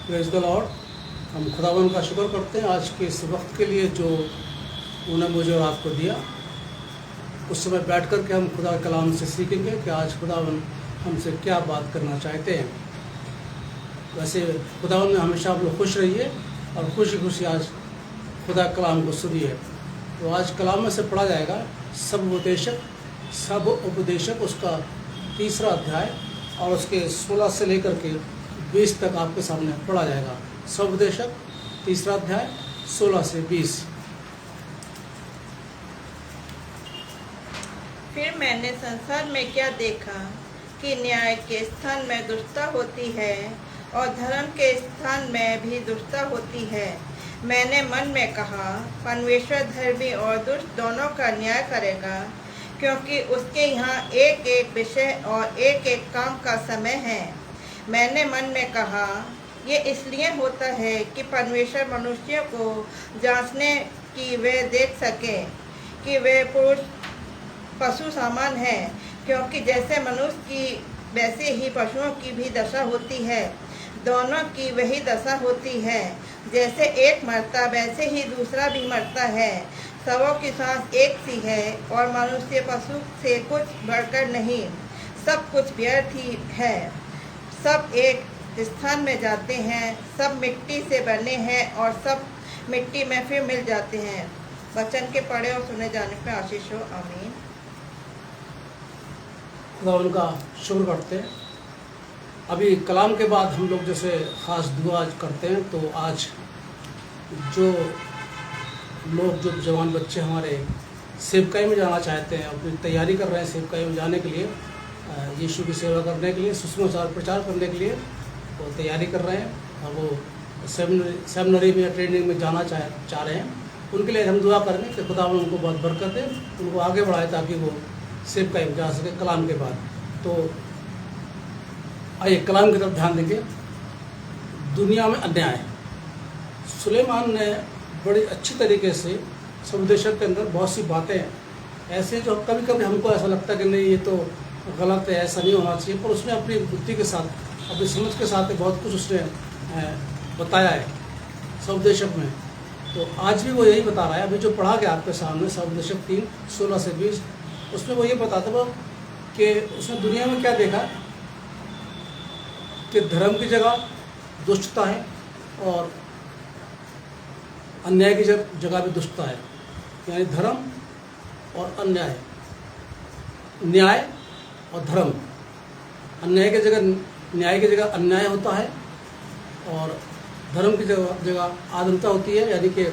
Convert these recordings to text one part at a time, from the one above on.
Praise the Lord. हम खुदावन का शुक्र करते हैं आज के इस वक्त के लिए जो उन्होंने मुझे रात को दिया। उस समय बैठ कर के हम खुदा के कलाम से सीखेंगे कि आज खुदावन हमसे क्या बात करना चाहते हैं। वैसे खुदावन में हमेशा आप लोग खुश रहिए और खुशी खुशी आज खुदा के कलाम को सुनिए। तो आज कलाम में से पढ़ा जाएगा सब उपदेशक उसका 3रा अध्याय और उसके 16 से लेकर के 20 तक आपके सामने पढ़ा जाएगा। सब उपदेशक 3रा अध्याय 16 से 20। फिर मैंने संसार में क्या देखा कि न्याय के स्थान में दुष्टता होती है और धर्म के स्थान में भी दुष्टता होती है। मैंने मन में कहा, परमेश्वर धर्मी और दुष्ट दोनों का न्याय करेगा, क्योंकि उसके यहाँ एक एक विषय और एक एक काम का समय है। मैंने मन में कहा, ये इसलिए होता है कि परमेश्वर मनुष्यों को जांचने की वे देख सके कि वे पुरुष पशु समान है, क्योंकि जैसे मनुष्य की वैसे ही पशुओं की भी दशा होती है। दोनों की वही दशा होती है, जैसे एक मरता वैसे ही दूसरा भी मरता है। सबों की सांस एक सी है और मनुष्य पशु से कुछ बढ़कर नहीं। सब कुछ व्यर्थ ही है, सब एक स्थान में जाते हैं, सब मिट्टी से बने हैं और सब मिट्टी में फिर मिल जाते हैं। वचन के पढ़े और सुने जाने पर आशीष हो। आमीन। खुदा उनका शुक्र करते हैं। अभी कलाम के बाद हम लोग जैसे ख़ास दुआ करते हैं, तो आज जो लोग जो जवान बच्चे हमारे सेवकाई में जाना चाहते हैं, अपनी तैयारी कर रहे हैं सेवकाई में जाने के लिए, यीशु की सेवा करने के लिए, सुसमाचार प्रचार करने के लिए वो तैयारी कर रहे हैं और वो सेमिनरी में या ट्रेनिंग में जाना चाह रहे हैं, उनके लिए हम दुआ करेंगे कि खुदा उनको बहुत बरकत दे, उनको आगे बढ़ाए ताकि वो सेवकाई में जा सके कलाम के बाद। तो आइए कलाम की तरफ ध्यान देंगे। दुनिया में अन्याय। सुलेमान ने बड़ी अच्छी तरीके से सब उपदेशक के अंदर बहुत सी बातें ऐसे जो कभी कभी हमको ऐसा लगता है कि नहीं ये तो गलत है, ऐसा नहीं होना चाहिए, पर उसने अपनी बुद्धि के साथ, अपनी समझ के साथ बहुत कुछ उसने बताया है सब उपदेशक में। तो आज भी वो यही बता रहा है। अभी जो पढ़ा गया आपके सामने सब उपदेशक 3 16 से 20, उसमें वो ये बताता था कि उसने दुनिया में क्या देखा कि धर्म की जगह दुष्टता है और अन्याय की जगह भी दुष्टता है। यानी धर्म और अन्याय, न्याय और धर्म। अन्याय की जगह न्याय की जगह अन्याय होता है और धर्म की जगह आधुनिकता होती है। यानी कि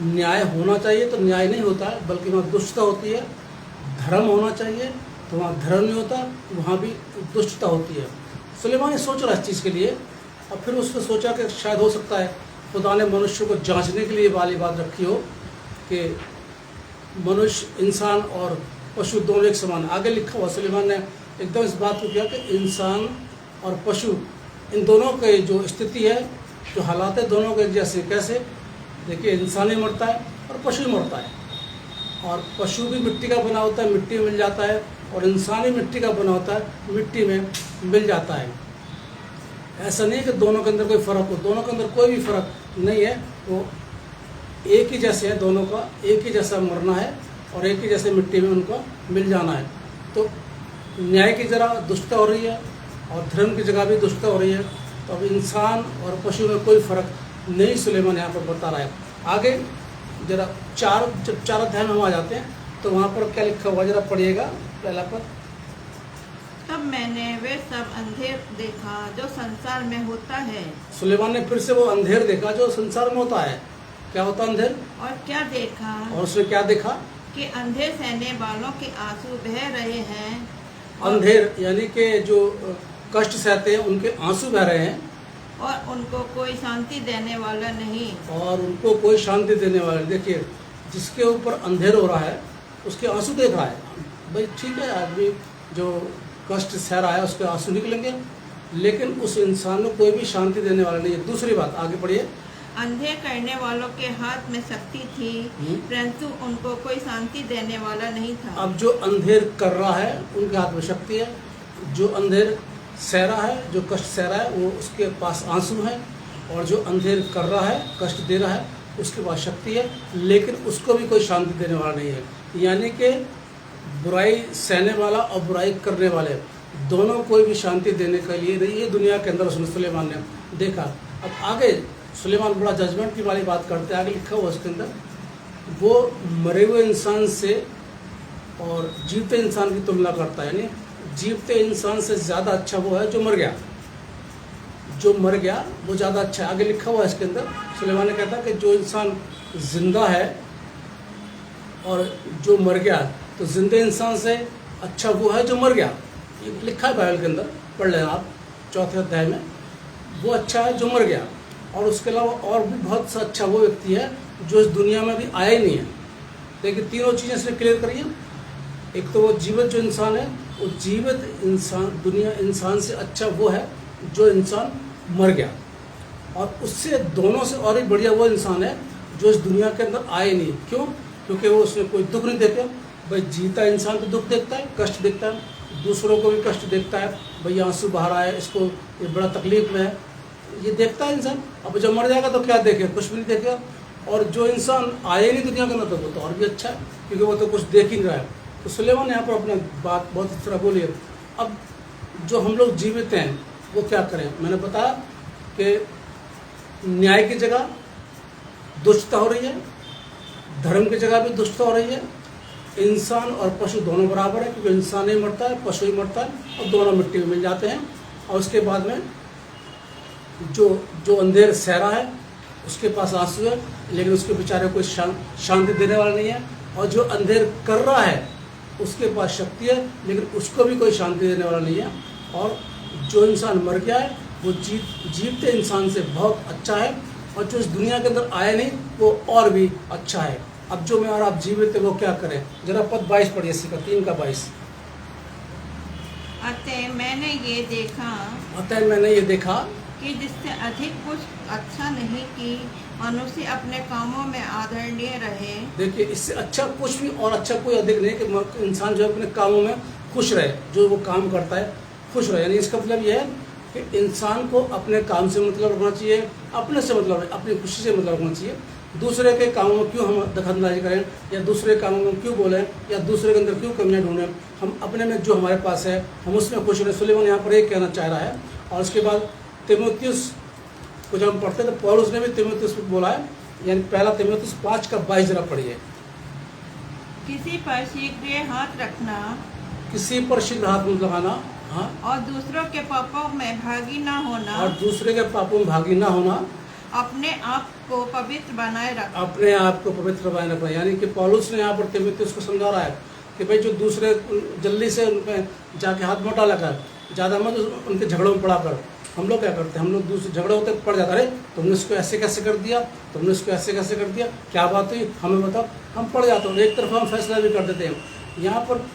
न्याय होना चाहिए तो न्याय नहीं होता है, बल्कि वहाँ दुष्टता होती है। धर्म होना चाहिए तो वहाँ धर्म नहीं होता, वहाँ भी दुष्टता होती है। सुलेमान ने सोच रहा इस चीज़ के लिए, और फिर उसने सोचा कि शायद हो सकता है खुदा ने मनुष्य को जांचने के लिए वाली बात रखी हो कि मनुष्य, इंसान और पशु दोनों एक समान। आगे लिखा हुआ सुलेमान ने एकदम इस बात को किया कि इंसान और पशु, इन दोनों की जो स्थिति है, जो हालात है, दोनों के जैसे। कैसे? देखिए, इंसान ही मरता है और पशु ही मरता है, और पशु भी मिट्टी का बना होता है, मिट्टी में मिल जाता है, और इंसान ही मिट्टी का बना होता है, मिट्टी में मिल जाता है। ऐसा नहीं कि दोनों के अंदर कोई फ़र्क हो, दोनों के अंदर कोई भी फ़र्क नहीं है। वो एक ही जैसे है, दोनों का एक ही जैसा मरना है और एक ही जैसे मिट्टी में उनको मिल जाना है। तो न्याय की जगह दुष्टता हो रही है और धर्म की जगह भी दुष्टता हो रही है। तो अब इंसान और पशु में कोई फ़र्क नहीं सुलेमान यहाँ पर बता रहा है। आगे जरा 4 अध्याय में हम आ जाते हैं, तो वहाँ पर क्या लिखा हुआ जरा पढ़िएगा पहला पद। तब मैंने वे सब अंधेर देखा जो संसार में होता है। सुलेमान ने फिर से वो अंधेर देखा जो संसार में होता है। क्या होता है अंधेर? और क्या देखा? और उसने क्या देखा कि अंधेर सहने वालों के आंसू बह रहे हैं। अंधेर यानी कि जो कष्ट सहते हैं उनके आंसू बह रहे हैं, और उनको कोई शांति देने वाला नहीं। और उनको कोई शांति देने वाला। देखिए, जिसके ऊपर अंधेर हो रहा है उसके आंसू देख रहा है। भाई ठीक है, आदमी जो कष्ट सह रहा है उसके आंसू निकलेंगे, लेकिन उस इंसान को कोई भी शांति देने वाला नहीं है। दूसरी बात, आगे पढ़िए। अंधेर करने वालों के हाथ में शक्ति थी, परंतु उनको कोई शांति देने वाला नहीं था। अब जो अंधेर कर रहा है उनके हाथ में शक्ति है, जो अंधेर सह रहा है, जो कष्ट सह रहा है, वो उसके पास आंसू है, और जो अंधेर कर रहा है, कष्ट दे रहा है, उसके पास शक्ति है, लेकिन उसको भी कोई शांति देने वाला नहीं है। यानी कि बुराई सहने वाला और बुराई करने वाले दोनों कोई भी शांति देने के लिए नहीं। ये दुनिया के अंदर सुलेमान ने देखा। अब आगे सुलेमान बड़ा जजमेंट की वाली बात करते हैं। आगे लिखा हुआ उसके अंदर, वो मरे हुए इंसान से और जीवते इंसान की तुलना करता है। यानी जीवते इंसान से ज़्यादा अच्छा वो है जो मर गया। जो मर गया वो ज़्यादा अच्छा है। आगे लिखा हुआ है इसके अंदर, सुलेमान ने कहता कि जो इंसान जिंदा है और जो मर गया, तो जिंदे इंसान से अच्छा वो है जो मर गया। ये लिखा है बाइबल के अंदर, पढ़ लेना आप 4थे अध्याय में। वो अच्छा है जो मर गया, और उसके अलावा और भी बहुत सा अच्छा वो व्यक्ति है जो इस दुनिया में भी आया ही नहीं है। देखिए, तीनों चीज़ें इसमें क्लियर करिए। एक तो वो जीवित जो इंसान है, वो जीवित इंसान, दुनिया इंसान से अच्छा वो है जो इंसान मर गया, और उससे दोनों से और ही बढ़िया वो इंसान है जो इस दुनिया के अंदर आए नहीं। क्यों? क्योंकि वो उसमें कोई दुख नहीं देखे। भाई जीता इंसान तो दुख देखता है, कष्ट देखता है, दूसरों को भी कष्ट देखता है। भाई आंसू बहा रहा है, इसको ये बड़ा तकलीफ में है, ये देखता है इंसान। अब जब मर जाएगा तो क्या देखे? कुछ भी नहीं देखेगा। और जो इंसान आए नहीं दुनिया के अंदर, तो वो तो और भी अच्छा है, क्योंकि वो तो कुछ देख ही नहीं रहा है। तो सुलेमान ने यहाँ पर अपने बात बहुत अच्छी तरह बोली है। अब जो हम लोग जीवित हैं वो क्या करें? मैंने बताया कि न्याय की जगह दुष्टता हो रही है, धर्म की जगह भी दुष्टता हो रही है। इंसान और पशु दोनों बराबर है, क्योंकि इंसान ही मरता है, पशु ही मरता है, और दोनों मिट्टी में मिल जाते हैं। और उसके बाद में जो अंधेर सह रहा है उसके पास आंसू है, लेकिन उसके बेचारे कोई शांति देने वाला नहीं है। और जो अंधेर कर रहा है उसके पास शक्ति है, लेकिन उसको भी कोई शांति देने वाला नहीं है। और जो इंसान मर गया है वो जीवते इंसान से बहुत अच्छा है, और जो इस दुनिया के अंदर आया नहीं वो और भी अच्छा है। अब जो मैं और आप जीवित है वो क्या करें? जरा पद 22 पढ़िए, इसी का 3 का 22। अतः मैंने ये देखा कि जिससे अधिक कुछ अच्छा नहीं कि मनुष्य अपने कामों में आदरणीय रहे। देखिए, इससे अच्छा कुछ भी और अच्छा कोई अधिक नहीं कि इंसान जो अपने कामों में खुश रहे, जो वो काम करता है खुश रहे। यानी इसका मतलब यह है कि इंसान को अपने काम से मतलब रखना चाहिए, अपने से मतलब, अपनी खुशी से मतलब रखना चाहिए। दूसरे के कामों में क्यों हम दखलंदाजी करें, या दूसरे कामों में क्यों बोलें, या दूसरे के अंदर क्यों कमियां ढूंढें? हम अपने में जो हमारे पास है हम उसमें खुश रहें। सुलेमान यहाँ पर एक कहना चाह रहा है। और उसके बाद तीमुथियुस को जब हम पढ़ते हैं तो पौलुस ने भी तीमुथियुस को बोला है। यानी पहला तीमुथियुस 5 का 22 जरा पढ़िए। किसी पर शीघ्र हाथ रखना, किसी पर शीघ्र हाथ मत लगाना, हाँ, और दूसरों के पापों में भागी ना होना, और दूसरे के पापों में भागी ना होना, अपने आप को पवित्र बनाए रखना, अपने आप को पवित्र बनाए रखना। यानी कि पौलुस ने यहाँ पर तीमुथियुस को समझा रहा है कि भाई जो दूसरे जल्दी से उनमें जाके हाथ मोटा लगा, ज़्यादा मत उनके झगड़ों में पड़ा कर। हम लोग क्या करते हैं? हम लोग दूसरे झगड़े होते पड़ जाता, अरे तुमने इसको ऐसे कैसे कर दिया, तुमने इसको ऐसे कैसे कर दिया, क्या बात हुई, हमें बताओ। हम पड़ जाते हैं, एक तरफ हम फैसला भी कर देते हैं। यहाँ पर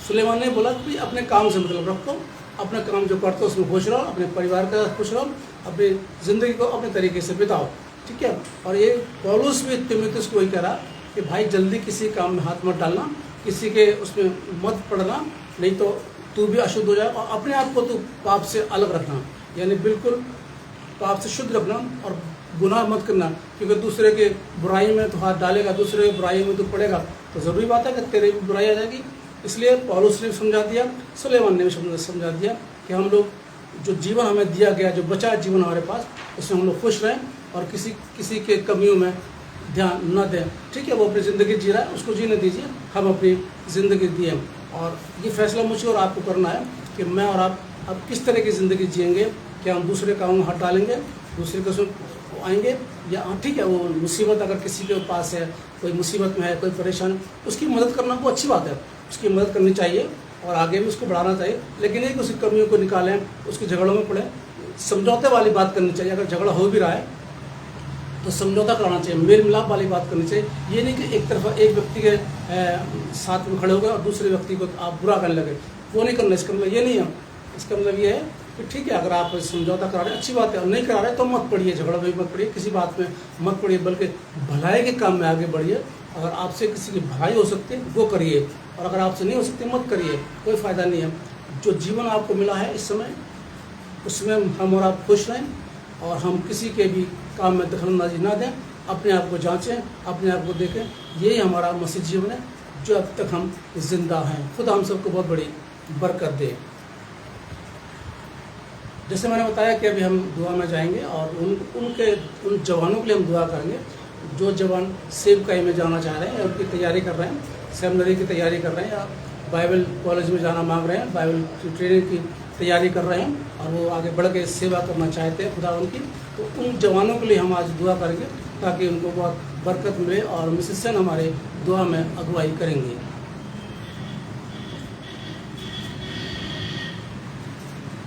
सुलेमान ने बोला कि अपने काम से मतलब रखो, अपना काम जो करते हो उसमें खुश रहो, अपने परिवार के साथ खुश रहो, अपनी ज़िंदगी को अपने तरीके से बिताओ, ठीक है। और ये पौलुस भी तीमुथियुस को वही कह रहा कि भाई जल्दी किसी काम में हाथ मत डालना, किसी के उसमें मत पड़ना, नहीं तो तू भी अशुद्ध हो जाए। और अपने आप को तू पाप से अलग रखना, यानी बिल्कुल पाप से शुद्ध रखना, और गुनाह मत करना। क्योंकि दूसरे के बुराई में तो हाथ डालेगा, दूसरे की बुराई में तो पड़ेगा, तो ज़रूरी बात है कि तेरे भी बुराई आ जाएगी। इसलिए पौलुस ने भी समझा दिया, सुलेमान ने भी समझा दिया कि हम लोग जो जीवन हमें दिया गया, जो बचा जीवन हमारे पास, उसमें हम लोग खुश रहें और किसी के कमियों में ध्यान न दें, ठीक है। वो अपनी ज़िंदगी जी रहा है, उसको जीने दीजिए, हम अपनी ज़िंदगी दिए। और ये फैसला मुझे और आपको करना है कि मैं और आप अब किस तरह की ज़िंदगी जिएंगे। क्या हम दूसरे कामों में हाथ डालेंगे, दूसरे के उसमें आएंगे, या हाँ ठीक है, वो मुसीबत अगर किसी के पास है, कोई मुसीबत में है, कोई परेशान, उसकी मदद करना वो अच्छी बात है, उसकी मदद करनी चाहिए और आगे भी उसको बढ़ाना चाहिए। लेकिन एक उसकी कमियों को निकालें, उसके झगड़ों में पड़े, समझौते वाली बात करनी चाहिए। अगर झगड़ा हो भी रहा है तो समझौता कराना चाहिए, मेल मिलाप वाली बात करनी चाहिए। ये नहीं कि एक तरफा एक व्यक्ति के साथ में खड़े हो गए और दूसरे व्यक्ति को आप बुरा करने लगे, वो नहीं करना। इसका मतलब ये नहीं है, इसका मतलब ये है कि ठीक है, अगर आप समझौता करा रहे हैं अच्छी बात है, और नहीं करा रहे तो मत पड़िए, झगड़ा में मत पड़िए, किसी बात में मत पड़िए, बल्कि भलाई के काम में आगे बढ़िए। अगर आपसे किसी की भलाई हो सकती है वो करिए, और अगर आपसे नहीं हो सकती मत करिए, कोई फ़ायदा नहीं है। जो जीवन आपको मिला है इस समय, उसमें हम और आप खुश रहें और हम किसी के भी काम में दखलंदाजी ना दें, अपने आप को जांचें, अपने आप को देखें। यही हमारा मसीह जीवन है जो अब तक हम जिंदा हैं। खुदा हम सबको बहुत बड़ी बरकत दे। जैसे मैंने बताया कि अभी हम दुआ में जाएंगे और उन जवानों के लिए हम दुआ करेंगे जो जवान सेवकाई में जाना चाह रहे हैं, उनकी तैयारी कर रहे हैं, सेमिनरी की तैयारी कर रहे हैं या बाइबल कॉलेज में जाना मांग रहे हैं, बाइबल ट्रेनिंग की तैयारी कर रहे हैं और वो आगे बढ़ के सेवा करना चाहते हैं खुदा उनकी। तो उन जवानों के लिए हम आज दुआ करेंगे ताकि उनको बहुत बरकत मिले और मिसेस सेन हमारे दुआ में अगुवाई करेंगे।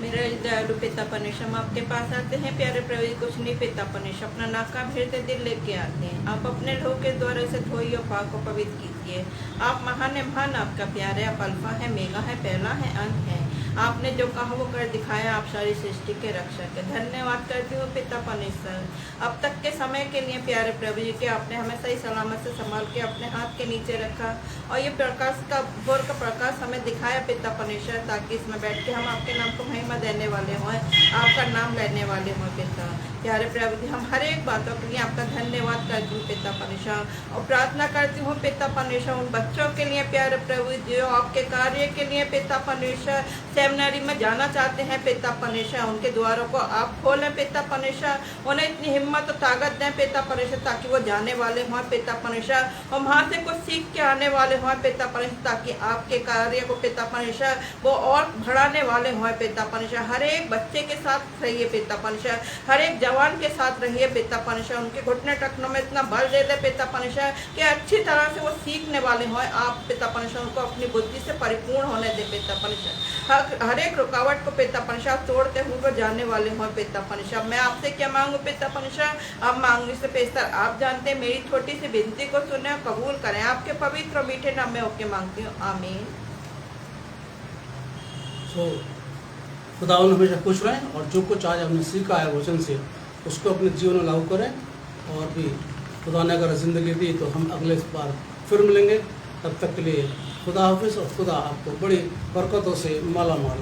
मेरे दयालु पिता परमेश्वर, हम आपके पास आते हैं प्यारे प्रभु, कुछ नहीं पिता परमेश्वर, अपना नाका भीड़ते दिल लेके आते हैं। आप अपने लोगों के द्वारा से धोइए और पाक को पवित्र कीजिए। आप महान है, महान आपका प्यार है, आप अल्फा है, मेगा है, पहला है, अंत है। आपने जो कहा वो कर दिखाया। आप सारी सृष्टि के रक्षक है। धन्यवाद करती हूँ पिता परमेश्वर, अब तक के समय के लिए प्यारे प्रभु जी के आपने हमें सही सलामत से संभाल के अपने हाथ के नीचे रखा और ये प्रकाश का भोर का प्रकाश हमें दिखाया पिता परमेश्वर, ताकि इसमें बैठ के हम आपके नाम को महिमा देने वाले हों, आपका नाम लेने वाले हों पिता। प्यारे प्रभु जी, हम हर एक बातों के लिए आपका धन्यवाद करती हूँ पिता परमेश्वर और प्रार्थना करती हूँ पिता परमेश्वर उन बच्चों के लिए प्यारे प्रभु जी जो आपके कार्य के लिए पिता परमेश्वर सेमिनरी में जाना चाहते हैं पिता परमेश्वर, उनके द्वारों को आप खोलें पिता परमेश्वर, उन्हें इतनी हिम्मत और ताकत दें पिता परमेश्वर ताकि वो जाने वाले हों पिता परमेश्वर और वहाँ से कुछ सीख के आने वाले हों पिता परमेश्वर, ताकि आपके कार्य को पिता परमेश्वर वो और बढ़ाने वाले हों पिता परमेश्वर। हर एक बच्चे के साथ रहिए पिता परमेश्वर, हर एक जवान के साथ रहिए पिता परमेश्वर, उनके घुटने टखनों में इतना बल दे दे पिता परमेश्वर कि अच्छी तरह से वो सीखने वाले हों। आप पिता परमेश्वर उनको अपनी बुद्धि से परिपूर्ण होने दे पिता परमेश्वर, हर एक रुकावट को पिता परमेश्वर तोड़ते हुए वो जाने वाले हों पिता परमेश्वर। मैं आपसे क्या मांगू पिता परमेश्वर, अब मांगने से बेहतर आप जानते हैं। मेरी छोटी सी विनती को सुने और कबूल करें, आपके पवित्र और मीठे नाम में होके मांगती हूँ, आमीन। खुदा हमेशा खुश रहें और जो कुछ आज हमने सीखा है वचन से उसको अपने जीवन में लागू करें और भी खुदा ने अगर ज़िंदगी दी तो हम अगले बार फिर मिलेंगे। तब तक के लिए खुदा हाफिज़ और खुदा आपको बड़ी बरकतों से माला माल